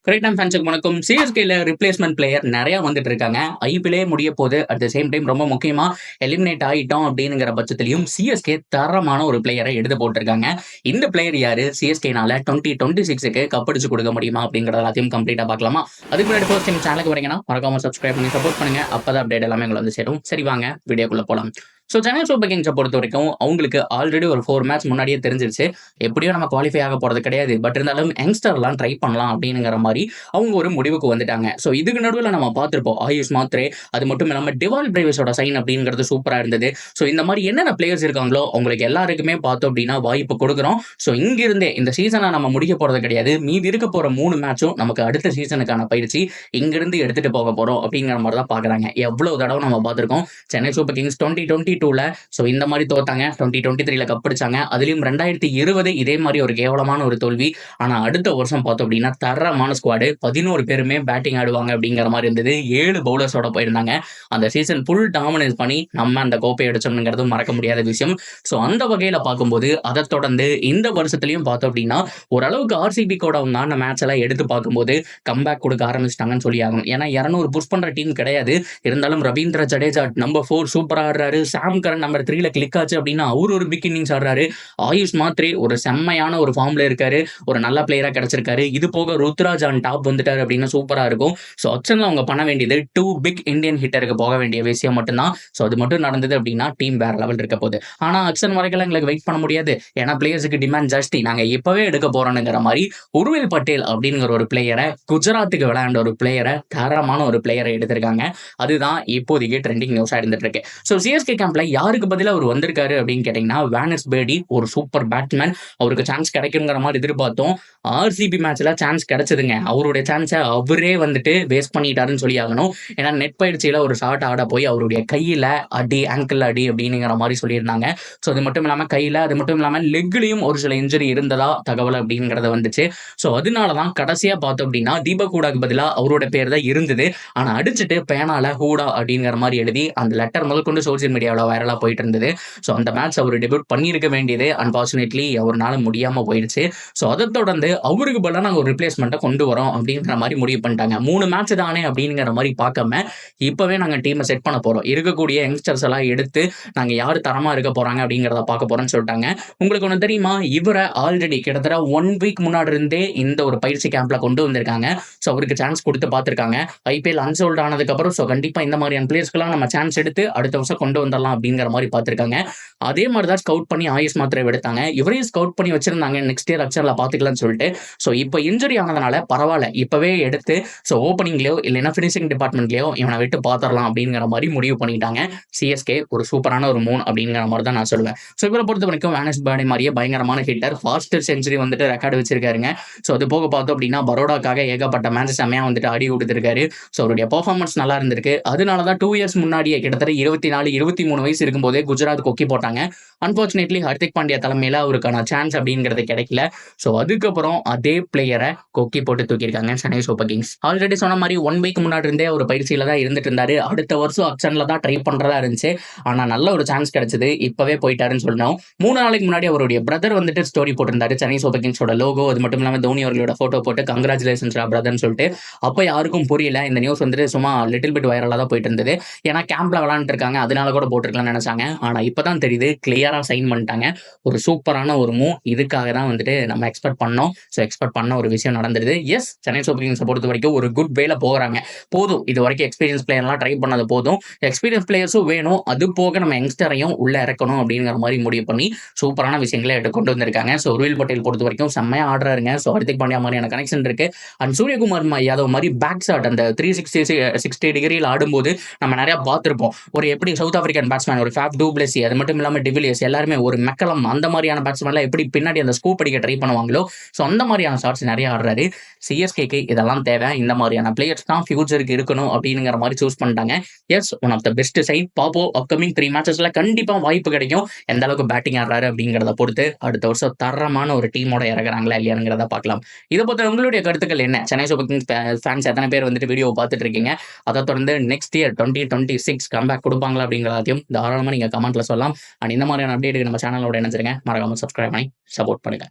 Great time ஃபேன்ஸுக்கு வணக்கம். சிஎஸ்கேல replacement player நிறைய வந்துட்டு இருக்காங்க. ஐபிஎல்லே முடிய போது அட் த சேம் டைம் ரொம்ப முக்கியமா எலிமினேட் ஆயிட்டோம் அப்படிங்கிற பட்சத்திலையும் சிஎஸ்கே தரமான ஒரு பிளேயரை எடுத்து போட்டிருக்காங்க. இந்த பிளேயர் யாரு? சிஎஸ்கேனால 2026க்கு கப்படிச்சு கொடுக்க முடியுமா அப்படிங்கறது எல்லாத்தையும் கம்ப்ளீட்டா பார்க்கலாமா? அதுக்கு முன்னாடி ஃபர்ஸ்ட் டைம் சேனலுக்கு வரீங்கன்னா மறக்காம சப்ஸ்கிரைப் பண்ணி சப்போர்ட் பண்ணுங்க. அப்பதான் அப்டேட் எல்லாமே உங்களை வந்து சேரும். சரி வாங்க வீடியோக்குள்ள போலாம். ஸோ சென்னை சூப்பர் கிங்ஸை பொறுத்த வரைக்கும் அவங்களுக்கு ஆல்ரெடி ஒரு 4 மேட்ச் முன்னாடியே தெரிஞ்சிருச்சு. எப்படியும் நம்ம குவாலிஃபை ஆக போறது கிடையாது. பட் இருந்தாலும் யங்ஸ்டர்லாம் ட்ரை பண்ணலாம் அப்படிங்கிற மாதிரி அவங்க ஒரு முடிவுக்கு வந்துட்டாங்க. ஸோ இதுக்கு நடுவில் நம்ம பார்த்துருப்போம் ஆயுஷ் மாத்ரே, அது மட்டும் இல்லாமல் டிவால் பிரேவிஸோட சைன் அப்படிங்கிறது சூப்பராக இருந்தது. ஸோ இந்த மாதிரி என்னென்ன பிளேயர்ஸ் இருக்காங்களோ அவங்களுக்கு எல்லாருக்குமே பார்த்தோம் அப்படின்னா வாய்ப்பு கொடுக்குறோம். ஸோ இங்கிருந்தே இந்த சீசனை நம்ம முடிக்க போறது கிடையாது. மீதி இருக்க போற 3 மேட்சும் நமக்கு அடுத்த சீசனுக்கான பயிற்சி இங்கிருந்து எடுத்துட்டு போக போறோம் அப்படிங்கிற மாதிரி தான் பாக்குறாங்க. எவ்வளவு தடவை நம்ம பார்த்திருக்கோம் சென்னை சூப்பர் கிங்ஸ் 2022 ஸோ இந்த மாதிரி தோத்தாங்க. 2023ல கப் அடிச்சாங்க. அதுலயும் 2020 இதே மாதிரி ஒரு கேவலமான ஒரு தோல்வி. ஆனா அடுத்த வருஷம் பார்த்தோம் அப்படின்னா தரமான ஸ்குவாடு, 11 பேருமே பேட்டிங் ஆடுவாங்க அப்படிங்கிற மாதிரி இருந்தது. 7 பவுலர்ஸோட போயிருந்தாங்க. அந்த சீசன் ஃபுல் டாமினேட் பண்ணி நம்ம அந்த கோப்பை அடிச்சோம்ங்கிறது மறக்க முடியாத விஷயம். ஸோ அந்த வகையில பார்க்கும்போது அதை தொடர்ந்து இந்த வருஷத்துலயும் பார்த்தோம் அப்படின்னா ஓரளவுக்கு ஆர்சிபி கூட அவங்க மேட்ச் எல்லாம் எடுத்து பார்க்கும்போது கம்பேக் கொடுக்க ஆரம்பிச்சிட்டாங்கன்னு சொல்லி ஆகும். ஏன்னா 200 புஷ் பண்ற டீம் கிடையாது. இருந்தாலும் ரவீந்திர ஜடேஜா நம்பர் 4 சூப்பரா ஆடுறாரு. சாம் கரன் நம்பர் 3ல கிளிக் ஆச்சு அப்படின்னா அவர் ஒரு பிக் இன்னிங்ஸ் ஆடுறாரு. ஆயுஷ் மாத்ரே ஒரு செம்மையான ஒரு ஃபார்ம்ல இருக்காரு. ஒரு நல்ல பிளேயரா கிடைச்சிருக்காரு. இது போக ருத்ராஜ் ஆன் டாப் வந்துட்டாரு அப்படின்னா சூப்பரா இருக்கும். ஸோ ஆக்ஷன்ல அவங்க பண்ண வேண்டியது 2 பிக் இந்தியன் ஹிட்டருக்கு போக வேண்டிய விஷயம் மட்டும்தான். ஸோ அது மட்டும் நடந்தது அப்படின்னா டீம் வேற லெவல் இருக்க போகுது. ஆனா ஆக்ஷன் வரைக்கும் எங்களுக்கு வெயிட் பண்ண முடியாது. ஏன்னா பிளேயர்ஸுக்கு டிமாண்ட் ஜாஸ்தி. நாங்க இப்பவே எடுக்க போறோம்ங்கிற மாதிரி உருவில் பட்டேல் அப்படிங்கிற ஒரு பிளேயரை, குஜராத்துக்கு விளையாண்ட ஒரு பிளேயரை, தரமான ஒரு பிளேயரை எடுத்திருக்காங்க. அதுதான் இப்போதைக்கு ட்ரெண்டிங் நியூஸா இருந்துட்டு இருக்கு. ஸோ சிஎஸ்கே கேம்ப்ல யாருக்கு பதிலாக அவர் வந்திருக்காரு அப்படின்னு கேட்டீங்கன்னா வேனஸ் பேடி, ஒரு சூப்பர் பேட்ஸ்மேன். அவருக்கு சான்ஸ் கிடைக்குங்கிற மாதிரி எதிர்பார்த்தோம். ஆர்சிபி மேட்ச்ல சான்ஸ் கிடைச்சதுங்க. அவருடைய சான்ஸை அவரே வந்துட்டு வேஸ்ட் பண்ணிட்டாருன்னு சொல்லி ஆகணும். ஏன்னா நெட் பயிற்சியில ஒரு ஷார்ட் ஆட போய் அவருடைய கையில அடி, ஆங்கிள் அடி அப்படிங்கிற மாதிரி சொல்லியிருந்தாங்க. ஸோ அது மட்டும் இல்லாமல் கையில, அது மட்டும் இல்லாமல் லெக்லையும் ஒரு சில இன்ஜுரி இருந்ததா தகவல் அப்படிங்கிறத வந்துச்சு. ஸோ அதனாலதான் கடைசியா பார்த்தோம் அப்படின்னா தீபக் ஹூடாக்கு பதிலாக அவரோட பேர் தான் இருந்தது. ஆனா அடிச்சுட்டு பேனால ஹூடா அப்படிங்கிற மாதிரி எழுதி அந்த லெட்டர் முதல் கொண்டு சோசியல் மீடியாவில் வைரலா போயிட்டு இருந்தது. ஸோ அந்த மேட்ச் அவர் டெபியூட் பண்ணியிருக்க வேண்டியது அன்பார்ச்சுனேட்லி அவர்னால முடியாம போயிடுச்சு. ஸோ அதை தொடர்ந்து அவருக்கு பதிலாக நாங்கள் ஒரு ரிப்ளேஸ்மெண்ட்டை கொண்டு வரோம் அப்படிங்கிற மாதிரி முடிவு பண்ணிட்டாங்க. 3 மேட்ச் தானே அப்படிங்கிற மாதிரி பார்க்காம இப்பவே நாங்கள் டீமை செட் பண்ண போறோம். இருக்கக்கூடிய யங்ஸ்டர்ஸ் எல்லாம் எடுத்து நாங்கள் யார் தரமா இருக்க போறாங்க அப்படிங்கிறத பார்க்க போறோம்னு சொல்லிட்டாங்க. உங்களுக்கு ஒன்று தெரியுமா, இவரை ஆல்ரெடி கிட்டத்தட்ட 1 வீக் முன்னாடி இருந்தே இந்த ஒரு பயிற்சி கேம்ப்ல கொண்டு வந்திருக்காங்க. ஸோ அவருக்கு சான்ஸ் கொடுத்து பார்த்துருக்காங்க. ஐபிஎல் அன்சோல்ட் ஆனதுக்கு அப்புறம் ஸோ கண்டிப்பா இந்த மாதிரியான பிளேயர்ஸ்க்கெல்லாம் நம்ம சான்ஸ் எடுத்து அடுத்த வருஷம் கொண்டு வந்துடலாம் அப்படிங்கிற மாதிரி பார்த்துருக்காங்க. அதே மாதிரி தான் ஸ்கவுட் பண்ணி ஆயுஷ் மாத்ரே எடுத்தாங்க. இவரையும் ஸ்கவுட் பண்ணி வச்சிருந்தாங்க நெக்ஸ்ட் இயர் அக்ஷன்ல பாத்துக்கலாம்னு சொல்லிட்டு. ஸோ இப்போ இன்ஜுரி ஆனதுனால பரவாயில்ல, இப்பவே எடுத்து ஸோ ஓப்பனிங்லயோ இல்லைன்னா ஃபினிஷிங் டிபார்ட்மெண்ட்லயோ இவனை விட்டு பாத்திரலாம் அப்படிங்கிற மாதிரி முடிவு பண்ணிட்டாங்க. சிஎஸ்கே ஒரு சூப்பரான ஒரு மூன் அப்படிங்கிற மாதிரி தான் நான் சொல்லுவேன். ஸோ இவரை பொறுத்த வரைக்கும் வேனஸ் பேடி மாதிரியே பயங்கரமான ஹிட்டர், ஃபாஸ்டர் செஞ்சுரி வந்துட்டு ரெக்கார்டு வச்சிருக்காருங்க. ஸோ அது போக பார்த்தோம் அப்படின்னா பரோடாக்காக ஏகப்பட்ட மேட்ச் செம்மையா வந்துட்டு ஆடி கொடுத்துருக்காரு. ஸோ அவருடைய பெர்ஃபார்மன்ஸ் நல்லா இருந்திருக்கு. அதனால தான் 2 இயர்ஸ் முன்னாடியே கிட்டத்தட்ட 24, 23 வயசு இருக்கும்போதே குஜராத் கொக்கி போட்டாங்க. அன்பார்ச்சுனேட்லி ஹர்திக் பாண்டியா தலைமையில அவருக்கான சான்ஸ் அப்படிங்கிறது கிடைக்கல. ஸோ அதுக்கப்புறம் அதே பிளேயரை கொக்கி போட்டு தூக்கியிருக்காங்க சென்னை சூப்பர் கிங்ஸ். ஆல்ரெடி சொன்ன மாதிரி 1 வீக் முன்னாடி இருந்தே ஒரு பயிற்சியில தான் இருந்துட்டு இருந்தாரு. அடுத்த வருஷம் ஆக்ஷன்ல தான் ட்ரை பண்றதா இருந்துச்சு. ஆனா நல்ல ஒரு சான்ஸ் கிடைச்சது. இப்பவே போயிட்டாருன்னு சொல்லணும். 3 நாளைக்கு முன்னாடி அவருடைய பிரதர் வந்துட்டு ஸ்டோரி போட்டிருந்தாரு. சென்னை சூப்பர் கிங்ஸோட லோகோ, அது மட்டும் இல்லாமல் தோனி அவர்களோட போட்டோ போட்டு கங்க்ராச்சுலேஷன்ஸ் பிரதர்னு சொல்லிட்டு. அப்போ யாருக்கும் புரியல. இந்த நியூஸ் வந்துட்டு சும்மா லிட்டில் பிட் வைரலா தான் போயிட்டு இருந்தது. ஏன்னா கேம்ப்ல விளாண்டு இருக்காங்க, அதனால கூட போட்டிருக்கலாம்னு நினைச்சாங்க. ஆனா இப்பதான் தெரியுது கிளியரா சைன் பண்ணிட்டாங்க. ஒரு சூப்பரான ஒரு மூவ். இதுக்காக தான் வந்துட்டு நம்ம எக்ஸ்பெக்ட் பண்ணோம். ஸோ எக்ஸ்பெக்ட் பண்ண ஒரு விஷயம் நடந்துருது. எஸ், சென்னை சூப்பர் கிங்ஸை பொறுத்த வரைக்கும் ஒரு குட் வேல போகிறாங்க. போதும், இது வரைக்கும் எக்ஸ்பீரியன்ஸ் பிளேயர்லாம் ட்ரை பண்ணது போதும். எக்ஸ்பீரியன்ஸ் பிளேயர்ஸும் வேணும். அது போக நம்ம யங்ஸ்டரையும் உள்ள இறக்கணும் அப்படிங்கிற மாதிரி முடிவு பண்ணி சூப்பரான விஷயங்களை கொண்டு வந்திருக்காங்க. ஸோ உருவில் பட்டேல் பொறுத்த வரைக்கும் செம்மையா ஆடுறாருங்க. ஸோ ஹர்திக் பாண்டியா மாதிரியான கனெக்ஷன் இருக்கு. அண்ட் சூரியகுமார் யாதவ் மாதிரி பேக் ஷாட் அந்த 360 டிகிரியில் ஆடும்போது நம்ம நிறைய பார்த்துருப்போம். ஒரு எப்படி சவுத் ஆப்பிரிக்கன் பேட்ஸ்மேன் ஒரு ஃபேப் டூ பிளஸி, அது மட்டும் இல்லாமல் டிவிலியர்ஸ் எல்லாருமே ஒரு மெக்கலம் அந்த மாதிரியான பேட்ஸ்மேன்லாம் எப்படி பின்னாடி அந்த ஸ்கூப் அடிக்க ட்ரை பண்ணுவாங்களோ, ஸோ அந்த மாதிரியான ஷாட்ஸ் நிறைய ஆடுறாரு. சிஎஸ்கேக்கு இதெல்லாம் தேவை. இந்த மாதிரியான பிளேயர்ஸ் தான் ஃபியூச்சருக்கு இருக்கணும் அப்படிங்கிற மாதிரி சூஸ் பண்ணிட்டாங்க. Yes, one of the best sign. பாப்போம் அப்கமிங் 3 மேட்சஸ்ல கண்டிப்பா வாய்ப்பு கிடைக்கும். எந்த அளவுக்கு பேட்டிங் ஆடுறாரு அப்படிங்கிறத பொறுத்து அடுத்த வருஷம் தரமான ஒரு டீமோட இறங்குறாங்களா இல்லையாங்கிறத பார்க்கலாம். இதை பொறுத்த உங்களுடைய கருத்துக்கள் என்ன? சென்னை சூப்பர் கிங்ஸ் ஃபேன்ஸ் எத்தனை பேர் வந்துட்டு வீடியோ பார்த்துட்டு இருக்கீங்க? அதை தொடர்ந்து நெக்ஸ்ட் இயர் 2026 கம்பேக் கொடுப்பாங்களா அப்படிங்கிறதையும் தாராளமாக நீங்கள் கமெண்ட்ல சொல்லலாம். அண்ட் இந்த மாதிரியான அப்டேட்டுக்கு நம்ம சேனலோட இணைஞ்சிருங்க. மறக்காம சப்ஸ்கிரைப் பண்ணி சப்போர்ட் பண்ணுங்க.